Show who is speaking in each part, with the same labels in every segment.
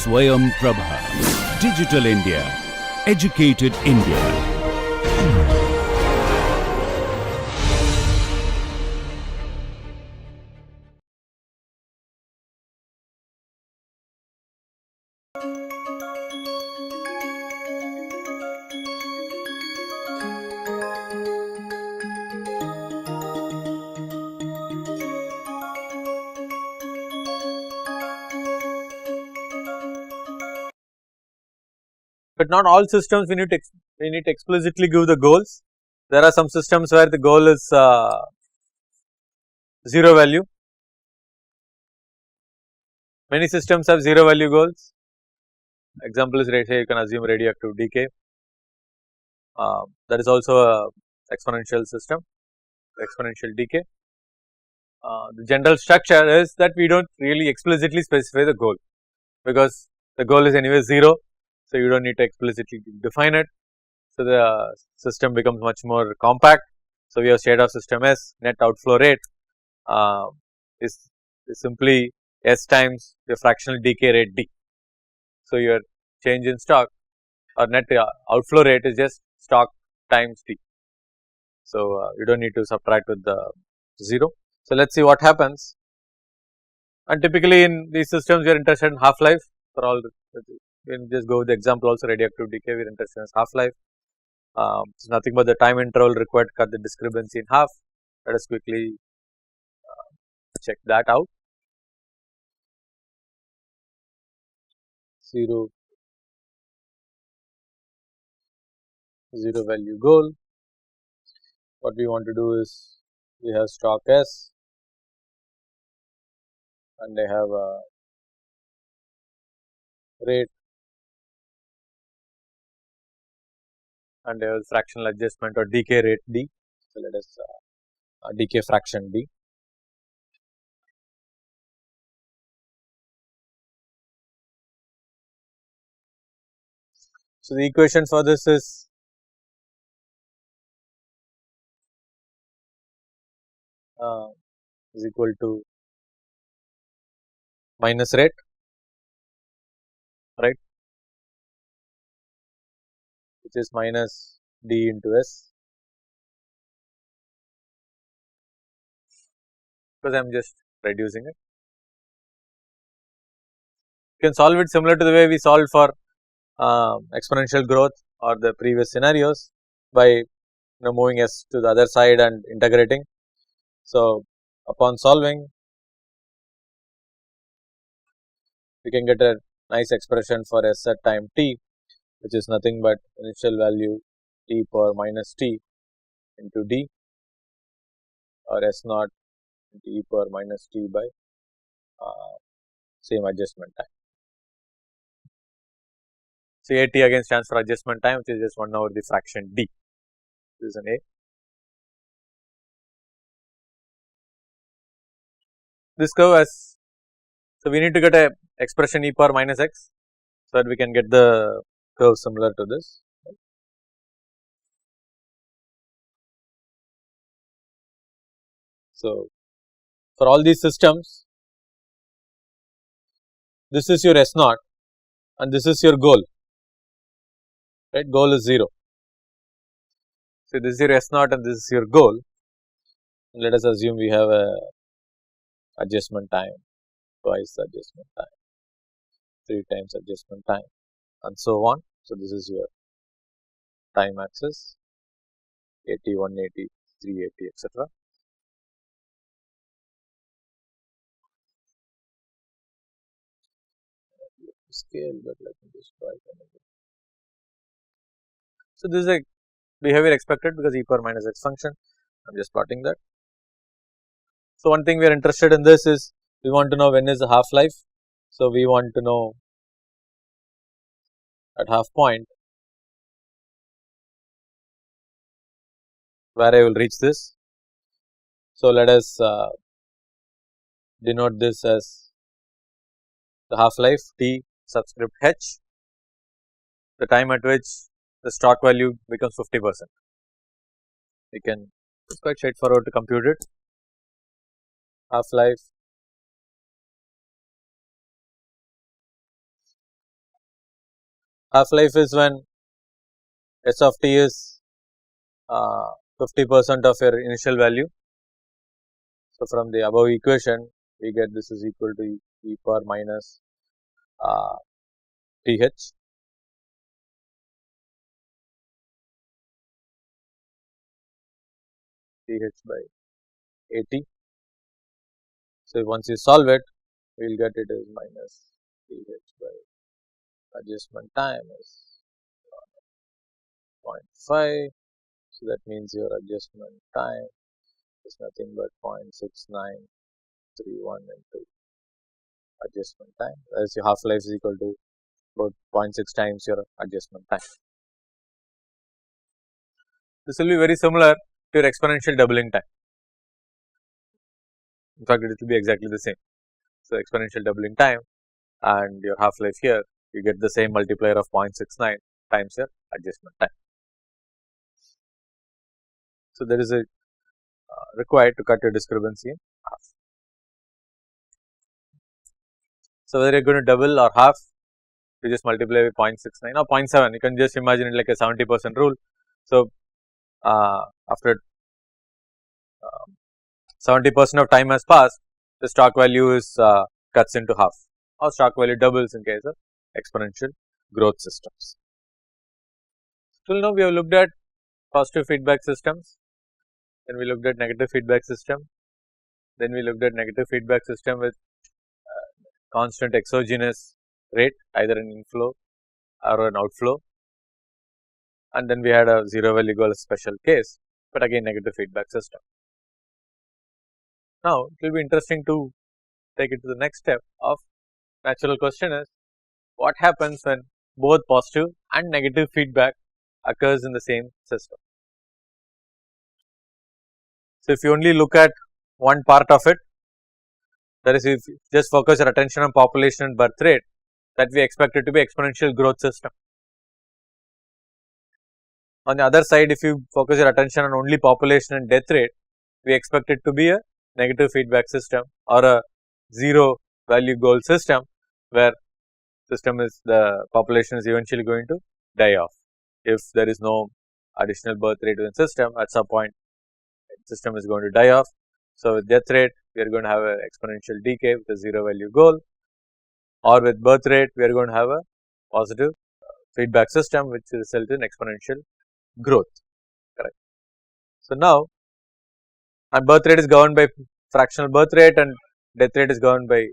Speaker 1: Swayam Prabha. Digital India. Educated India.
Speaker 2: But not all systems we need to explicitly give the goals. There are some systems where the goal is 0 value. Many systems have 0 value goals. Example is, say you can assume radioactive decay. That is also a exponential system, exponential decay. The general structure is that we do not really explicitly specify the goal, because the goal is anyway 0. So, you do not need to explicitly define it. So, the system becomes much more compact. So, we have state of system S, net outflow rate is simply S times your fractional decay rate D. So, your change in stock or net outflow rate is just stock times D. So, you do not need to subtract with the 0. So, let us see what happens, and typically in these systems we are interested in half life for all. We can just go with the example also, radioactive decay, we are interested in half life. It is nothing but the time interval required to cut the discrepancy in half. Let us quickly check that out. 0 value goal. What we want to do is, we have stock S and they have a rate and there is fractional adjustment or decay rate D. So, let us decay fraction D. So, the equation for this is equal to minus rate, right, which is minus D into S, because I am just reducing it. You can solve it similar to the way we solved for exponential growth or the previous scenarios by moving S to the other side and integrating. So, upon solving, we can get a nice expression for S at time t, which is nothing but initial value e power minus t into d, or S naught into e power minus t by same adjustment time. So, AT again stands for adjustment time, which is just 1 over the fraction d. This is an A. This curve has, so we need to get a expression e power minus x, so that we can get the curve similar to this. So, for all these systems, this is your S naught and this is your goal, right, goal is 0. So, this is your S naught and this is your goal. Let us assume we have a adjustment time, twice adjustment time, 3 times adjustment time, and so on. So, this is your time axis, 80, 180, 380, etc. Scale, but let me just try it again. So, this is a behavior expected because e power minus x function. I am just plotting that. So, one thing we are interested in this is, we want to know when is the half life. So, we want to know at half point where I will reach this. So, let us denote this as the half life t subscript h, the time at which the stock value becomes 50%. We can, it is quite straightforward to compute it. Half life half life is when S of t is 50% of your initial value. So, from the above equation we get this is equal to e power minus th by 80. So, once you solve it, we will get it as minus th by adjustment time is 0.5. So, that means your adjustment time is nothing but 0.6931 into adjustment time, as your half life is equal to about 0.6 times your adjustment time. This will be very similar to your exponential doubling time. In fact, it will be exactly the same. So, exponential doubling time and your half life here, you get the same multiplier of 0.69 times your adjustment time. So, there is a required to cut your discrepancy in half. So, whether you are going to double or half, you just multiply by 0.69 or 0.7, you can just imagine it like a 70% rule. So, after 70% of time has passed, the stock value is cuts into half, or stock value doubles in case of exponential growth systems. Till now we have looked at positive feedback systems, then we looked at negative feedback system, then we looked at negative feedback system with constant exogenous rate, either an inflow or an outflow, and then we had a zero value goal special case, but again negative feedback system. Now, it will be interesting to take it to the next step of natural question is what happens when both positive and negative feedback occurs in the same system. So, if you only look at one part of it, that is if you just focus your attention on population and birth rate, that we expect it to be exponential growth system. On the other side, if you focus your attention on only population and death rate, we expect it to be a negative feedback system or a zero value goal system, where system is the population is eventually going to die off. If there is no additional birth rate in the system, at some point system is going to die off. So, with death rate we are going to have an exponential decay with a zero value goal, or with birth rate we are going to have a positive feedback system which results in exponential growth, correct. So, now and birth rate is governed by fractional birth rate and death rate is governed by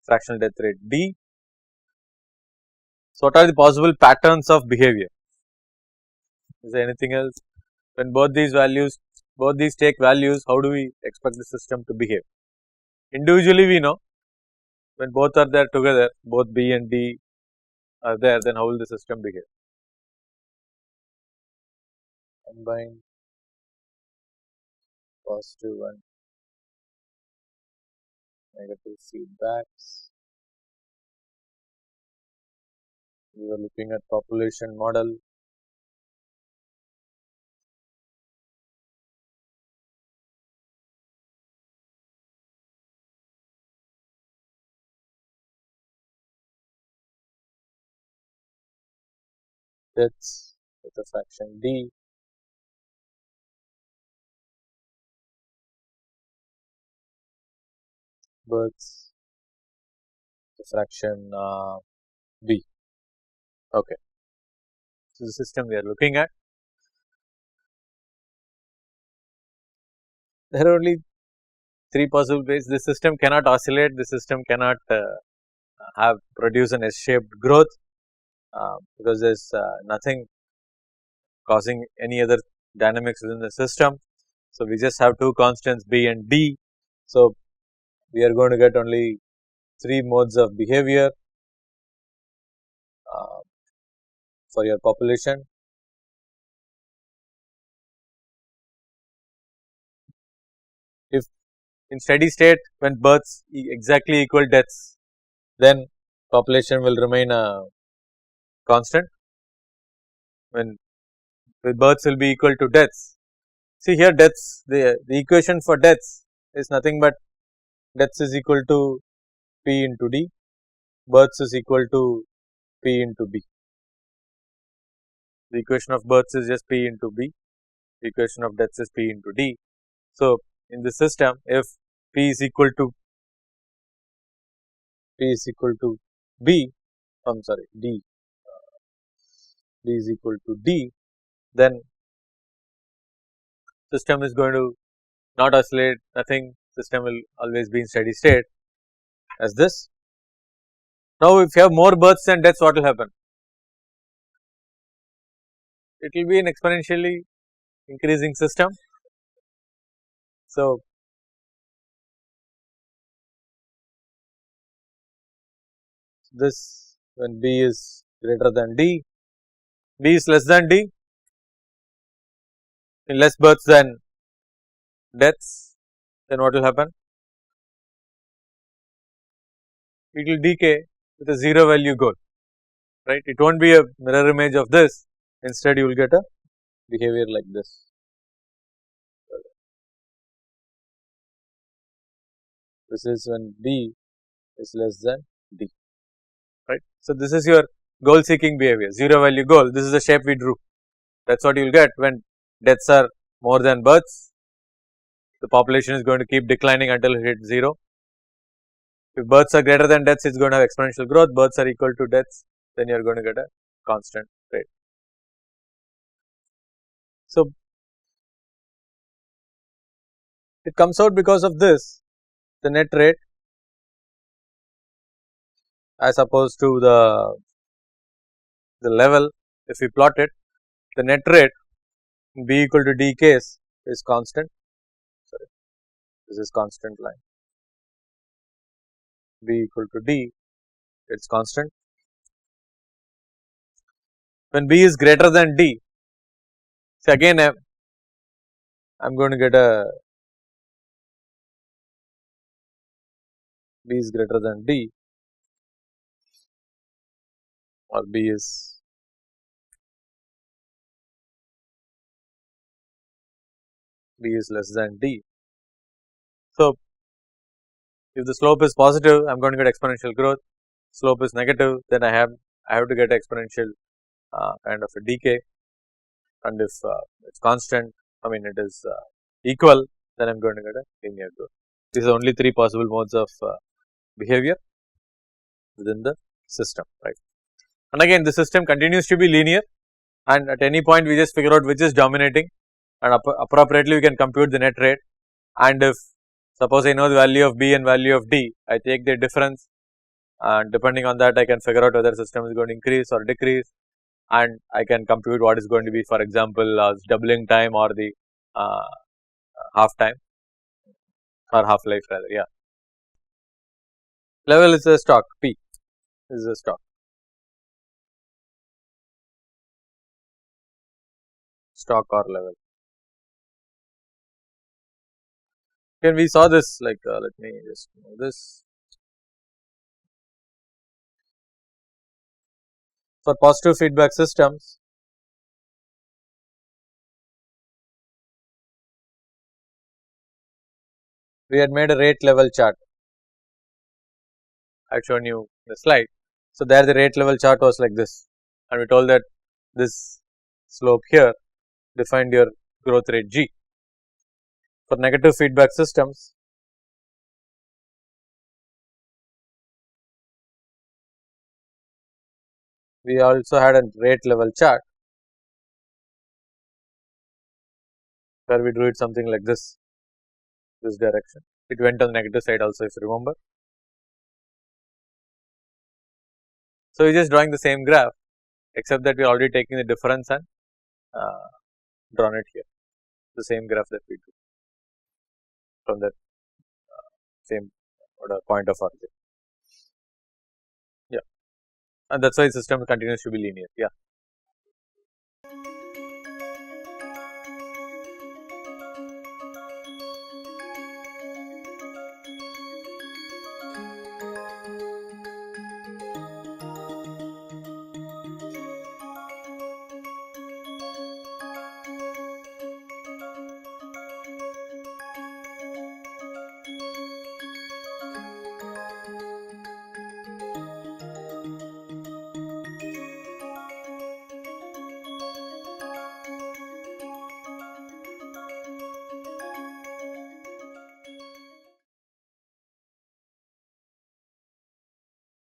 Speaker 2: fractional death rate D. So, what are the possible patterns of behavior? Is there anything else? When both these take values, how do we expect the system to behave? Individually we know, when both are there together, both B and D are there, then how will the system behave? Combined positive and negative feedbacks. We were looking at population model. Deaths with a fraction D. Births the fraction B. Okay. So, the system we are looking at. There are only three possible ways. This system cannot oscillate, the system cannot produce an S-shaped growth, because there is nothing causing any other dynamics within the system. So, we just have two constants B and D. So, we are going to get only three modes of behavior for your population. If in steady state, when births exactly equal deaths, then population will remain a constant. When births will be equal to deaths. See here, deaths, the equation for deaths is nothing but deaths is equal to P into D, births is equal to P into B. the equation of births is just P into B, the equation of deaths is P into D. So, in the system if P is equal to B, I am sorry D, D is equal to D, then system is going to not oscillate, nothing, system will always be in steady state as this. Now, if you have more births and deaths, what will happen? It will be an exponentially increasing system. So, this when B is greater than D, B is less than D, in less births than deaths, then what will happen? It will decay with a 0 value goal, right. It will not be a mirror image of this, instead you will get a behavior like this. This is when B is less than D, right. So, this is your goal seeking behavior, 0 value goal, this is the shape we drew, that is what you will get when deaths are more than births, the population is going to keep declining until it hits 0. If births are greater than deaths, it is going to have exponential growth, births are equal to deaths, then you are going to get a constant rate. So, it comes out because of this, the net rate as opposed to the level, if we plot it, the net rate in B equal to D case is constant, sorry, this is constant line, B equal to D, it is constant. When B is greater than D, so again I am going to get a B is greater than D, or B is less than D. So, if the slope is positive, I am going to get exponential growth, slope is negative, then I have to get exponential kind of a decay, and if it is constant, I mean it is equal, then I am going to get a linear growth. These are only 3 possible modes of behavior within the system, right. And again the system continues to be linear, and at any point we just figure out which is dominating, and appropriately we can compute the net rate, and if suppose I know the value of B and value of D, I take the difference, and depending on that I can figure out whether the system is going to increase or decrease, and I can compute what is going to be, for example, doubling time or the half time or half life rather, yeah. Level is a stock, P is a stock, or level. Again we saw this, like let me just move this. For positive feedback systems, we had made a rate level chart, I had shown you the slide. So, there the rate level chart was like this, and we told that this slope here defined your growth rate G. For negative feedback systems, we also had a rate level chart where we drew it something like this direction. It went on the negative side also, if you remember. So, we are just drawing the same graph, except that we are already taking the difference and drawn it here, the same graph that we do from that same point of origin. Yeah, and that is why the system continues to be linear. Yeah.